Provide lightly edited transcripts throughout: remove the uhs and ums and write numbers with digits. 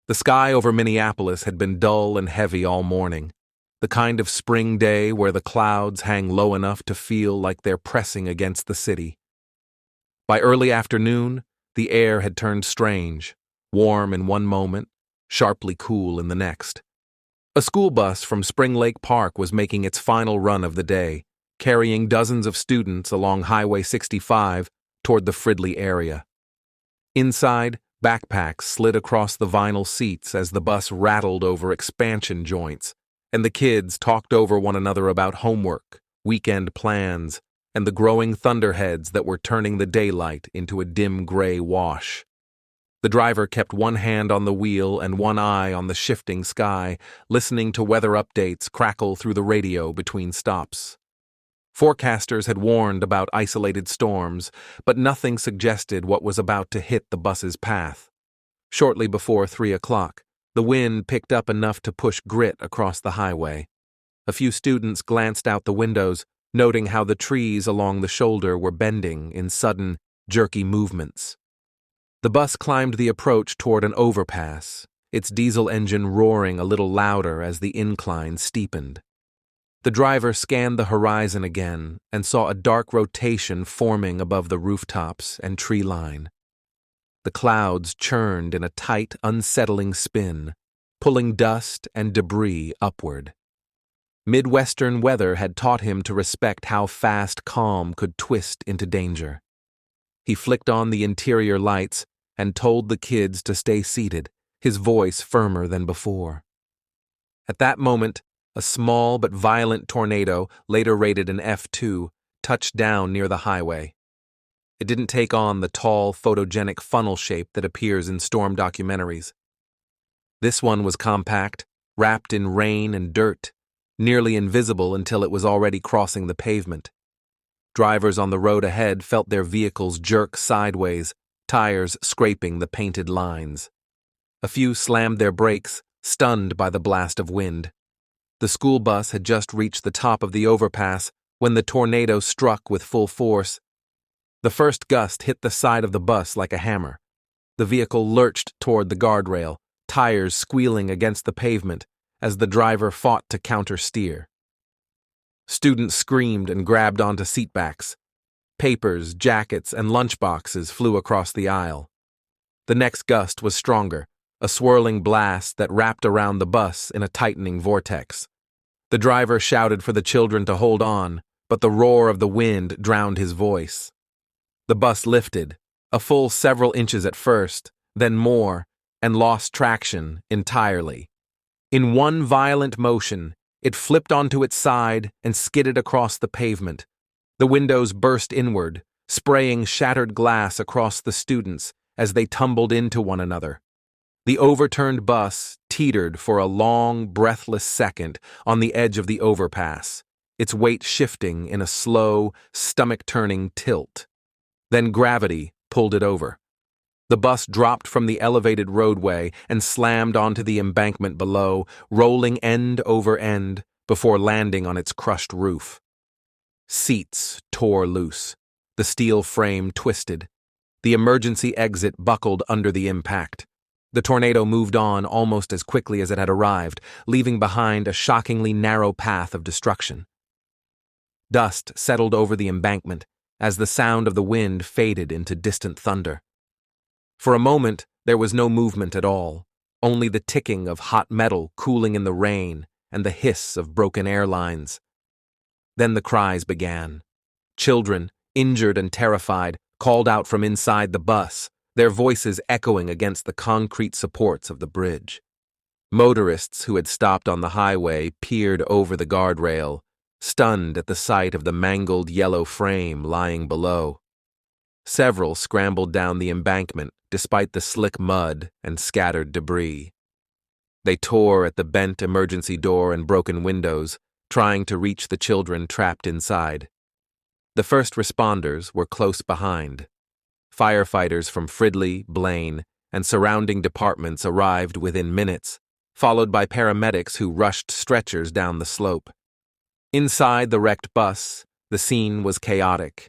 The sky over Minneapolis had been dull and heavy all morning, the kind of spring day where the clouds hang low enough to feel like they're pressing against the city. By early afternoon, the air had turned strange, warm in one moment, sharply cool in the next. A school bus from Spring Lake Park was making its final run of the day, carrying dozens of students along Highway 65 toward the Fridley area. Inside, backpacks slid across the vinyl seats as the bus rattled over expansion joints, and the kids talked over one another about homework, weekend plans, and the growing thunderheads that were turning the daylight into a dim gray wash. The driver kept one hand on the wheel and one eye on the shifting sky, listening to weather updates crackle through the radio between stops. Forecasters had warned about isolated storms, but nothing suggested what was about to hit the bus's path. Shortly before 3 o'clock, the wind picked up enough to push grit across the highway. A few students glanced out the windows, noting how the trees along the shoulder were bending in sudden, jerky movements. The bus climbed the approach toward an overpass, its diesel engine roaring a little louder as the incline steepened. The driver scanned the horizon again and saw a dark rotation forming above the rooftops and tree line. The clouds churned in a tight, unsettling spin, pulling dust and debris upward. Midwestern weather had taught him to respect how fast calm could twist into danger. He flicked on the interior lights and told the kids to stay seated, his voice firmer than before. At that moment, a small but violent tornado, later rated an F2, touched down near the highway. It didn't take on the tall, photogenic funnel shape that appears in storm documentaries. This one was compact, wrapped in rain and dirt, nearly invisible until it was already crossing the pavement. Drivers on the road ahead felt their vehicles jerk sideways, tires scraping the painted lines. A few slammed their brakes, stunned by the blast of wind. The school bus had just reached the top of the overpass when the tornado struck with full force. The first gust hit the side of the bus like a hammer. The vehicle lurched toward the guardrail, tires squealing against the pavement as the driver fought to counter-steer. Students screamed and grabbed onto seatbacks. Papers, jackets, and lunchboxes flew across the aisle. The next gust was stronger, a swirling blast that wrapped around the bus in a tightening vortex. The driver shouted for the children to hold on, but the roar of the wind drowned his voice. The bus lifted, a full several inches at first, then more, and lost traction entirely. In one violent motion, it flipped onto its side and skidded across the pavement. The windows burst inward, spraying shattered glass across the students as they tumbled into one another. The overturned bus teetered for a long, breathless second on the edge of the overpass, its weight shifting in a slow, stomach-turning tilt. Then gravity pulled it over. The bus dropped from the elevated roadway and slammed onto the embankment below, rolling end over end before landing on its crushed roof. Seats tore loose. The steel frame twisted. The emergency exit buckled under the impact. The tornado moved on almost as quickly as it had arrived, leaving behind a shockingly narrow path of destruction. Dust settled over the embankment as the sound of the wind faded into distant thunder. For a moment, there was no movement at all, only the ticking of hot metal cooling in the rain and the hiss of broken airlines. Then the cries began. Children, injured and terrified, called out from inside the bus, their voices echoing against the concrete supports of the bridge. Motorists who had stopped on the highway peered over the guardrail, stunned at the sight of the mangled yellow frame lying below. Several scrambled down the embankment despite the slick mud and scattered debris. They tore at the bent emergency door and broken windows, trying to reach the children trapped inside. The first responders were close behind. Firefighters from Fridley, Blaine, and surrounding departments arrived within minutes, followed by paramedics who rushed stretchers down the slope. Inside the wrecked bus, the scene was chaotic.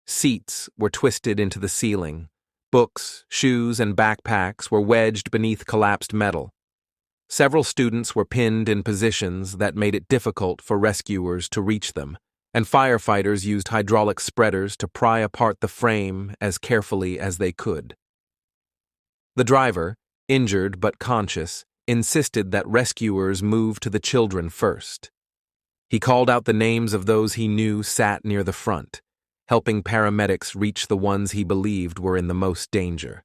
Seats were twisted into the ceiling, Books, shoes, and backpacks were wedged beneath collapsed metal. Several students were pinned in positions that made it difficult for rescuers to reach them, and firefighters used hydraulic spreaders to pry apart the frame as carefully as they could. The driver, injured but conscious, insisted that rescuers move to the children first. He called out the names of those he knew sat near the front, helping paramedics reach the ones he believed were in the most danger.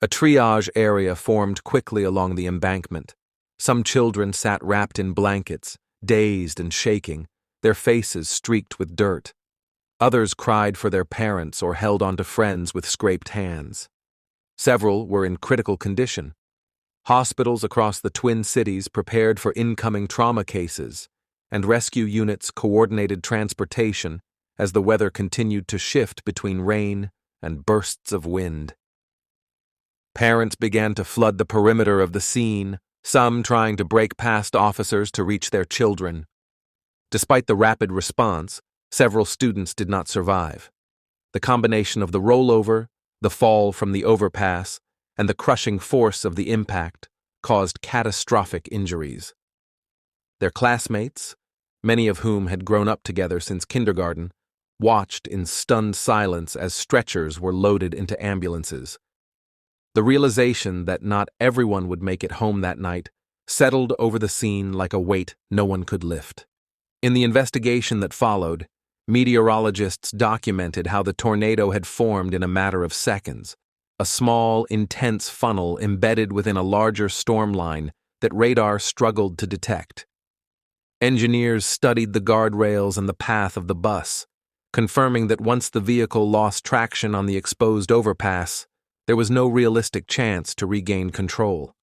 A triage area formed quickly along the embankment. Some children sat wrapped in blankets, dazed and shaking, their faces streaked with dirt. Others cried for their parents or held onto friends with scraped hands. Several were in critical condition. Hospitals across the Twin Cities prepared for incoming trauma cases, and rescue units coordinated transportation as the weather continued to shift between rain and bursts of wind. Parents began to flood the perimeter of the scene, some trying to break past officers to reach their children. Despite the rapid response, several students did not survive. The combination of the rollover, the fall from the overpass, and the crushing force of the impact caused catastrophic injuries. Their classmates, many of whom had grown up together since kindergarten, watched in stunned silence as stretchers were loaded into ambulances. The realization that not everyone would make it home that night settled over the scene like a weight no one could lift. In the investigation that followed, meteorologists documented how the tornado had formed in a matter of seconds, a small, intense funnel embedded within a larger storm line that radar struggled to detect. Engineers studied the guardrails and the path of the bus, confirming that once the vehicle lost traction on the exposed overpass, there was no realistic chance to regain control.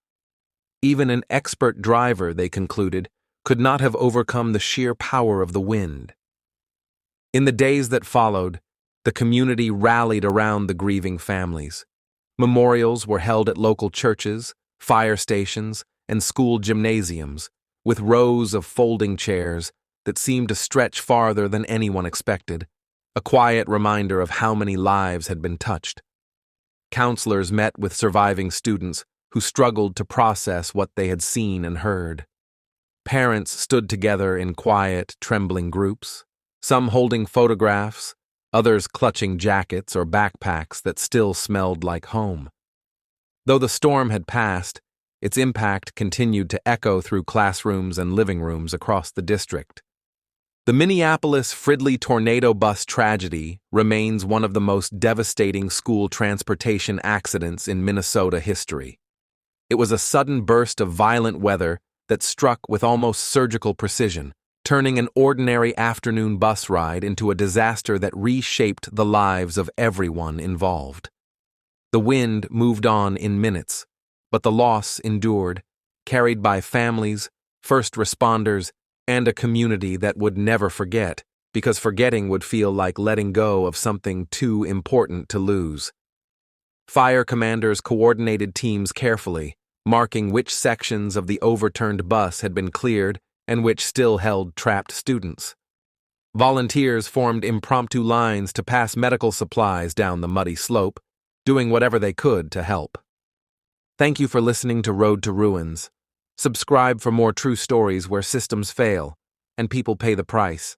Even an expert driver, they concluded, could not have overcome the sheer power of the wind. In the days that followed, the community rallied around the grieving families. Memorials were held at local churches, fire stations, and school gymnasiums, with rows of folding chairs that seemed to stretch farther than anyone expected, a quiet reminder of how many lives had been touched. Counselors met with surviving students who struggled to process what they had seen and heard. Parents stood together in quiet, trembling groups, some holding photographs, others clutching jackets or backpacks that still smelled like home. Though the storm had passed, its impact continued to echo through classrooms and living rooms across the district. The Minneapolis Fridley tornado bus tragedy remains one of the most devastating school transportation accidents in Minnesota history. It was a sudden burst of violent weather that struck with almost surgical precision, turning an ordinary afternoon bus ride into a disaster that reshaped the lives of everyone involved. The wind moved on in minutes, but the loss endured, carried by families, first responders, and a community that would never forget, because forgetting would feel like letting go of something too important to lose. Fire commanders coordinated teams carefully, marking which sections of the overturned bus had been cleared and which still held trapped students. Volunteers formed impromptu lines to pass medical supplies down the muddy slope, doing whatever they could to help. Thank you for listening to Road to Ruins. Subscribe for more true stories where systems fail and people pay the price.